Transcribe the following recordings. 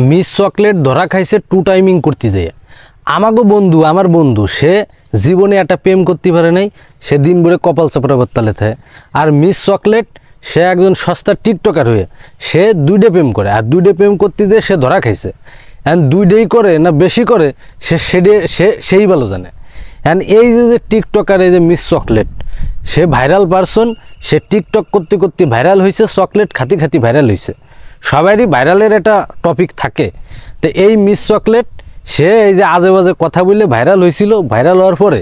Miss chocolate ধরা খাইছে two timing করতে যেয়ে। আমাগো বন্ধু, আমার বন্ধু, সে জীবনে একটা প্রেম করতে পারে নাই, সে দিন ভরে কপাল চাপড়া করতালে থাকে। আর মিস চকলেট সে একজন সস্তা টিকটকার হয়ে সে দুইটা প্রেম করে, আর দুইটা প্রেম করতে যেয়ে সে ধরা খাইছে। অ্যান্ড দুইটাই করে না বেশি করে সেই ভালো জানে। অ্যান্ড এই যে টিকটকার, এই যে মিস চকলেট, সে ভাইরাল পারসন, সে টিকটক করতে করতে ভাইরাল হয়েছে, চকলেট খাতি খাতি ভাইরাল হয়েছে। সবারই ভাইরালের একটা টপিক থাকে। তো এই মিস চকলেট সে এই যে আজে বাজে কথা বলে ভাইরাল হয়েছিল, ভাইরাল হওয়ার পরে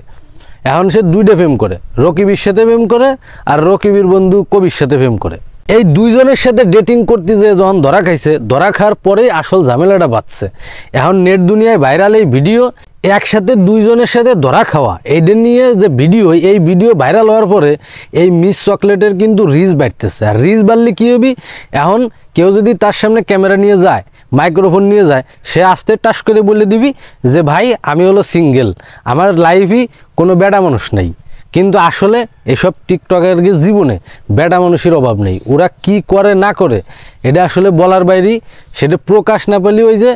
এখন সে দুইটা প্রেম করে, রকিবির সাথে প্রেম করে আর রকিবির বন্ধু কবির সাথে প্রেম করে। এই দুইজনের সাথে ডেটিং করতে যে যখন ধরা খাইছে, ধরা খাওয়ার পরেই আসল ঝামেলাটা বাঁচছে। এখন নেট দুনিয়ায় ভাইরাল এই ভিডিও, একসাথে দুইজনের সাথে ধরা খাওয়া, এইটা নিয়ে যে ভিডিও, এই ভিডিও ভাইরাল হওয়ার পরে এই মিস চকলেটের কিন্তু রিচ বাড়তেছে। আর রিচ বাড়লে কী হবি, এখন কেউ যদি তার সামনে ক্যামেরা নিয়ে যায়, মাইক্রোফোন নিয়ে যায়, সে আস্তে টাস করে বলে দিবি যে ভাই আমি হলো সিঙ্গেল, আমার লাইফই কোনো বেডা মানুষ নেই। কিন্তু আসলে এসব টিকটকের জীবনে বেডা মানুষের অভাব নেই। ওরা কি করে না করে এটা আসলে বলার বাইরেই, সেটা প্রকাশ না পেলে ওই যে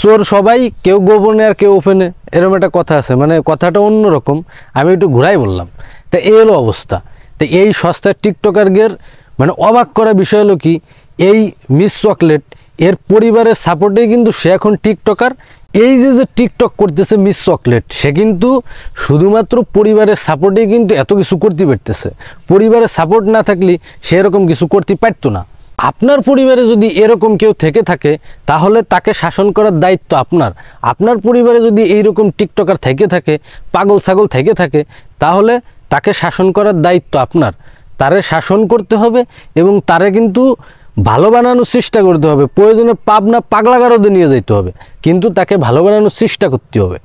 চোর সবাই, কেউ গোপনে আর কেউ ওপেনে, এরকম একটা কথা আছে। মানে কথাটা অন্যরকম, আমি একটু ঘুরাই বললাম। তা এই হলো অবস্থা। তো এই সস্তার টিকটকারদের মানে অবাক করা বিষয় হলো কি, এই মিস চকলেট এর পরিবারের সাপোর্টেই কিন্তু সে এখন টিকটকার। এই যে টিকটক করতেছে মিস চকলেট, সে কিন্তু শুধুমাত্র পরিবারের সাপোর্টেই কিন্তু এত কিছু করতে পারতেছে। পরিবারের সাপোর্ট না থাকলে সে এরকম কিছু করতে পারতো না। আপনার পরিবারে যদি এরকম কেউ থেকে থাকে, তাহলে তাকে শাসন করার দায়িত্ব আপনার। আপনার পরিবারে যদি এইরকম টিকটকার থেকে থাকে, পাগল ছাগল থেকে থাকে, তাহলে তাকে শাসন করার দায়িত্ব আপনার। তারে শাসন করতে হবে এবং তারে কিন্তু ভালো বানানোর চেষ্টা করতে হবে। প্রয়োজনে পাবনা পাগলাগারদে নিয়ে যেতে হবে, কিন্তু তাকে ভালো বানানোর চেষ্টা করতে হবে।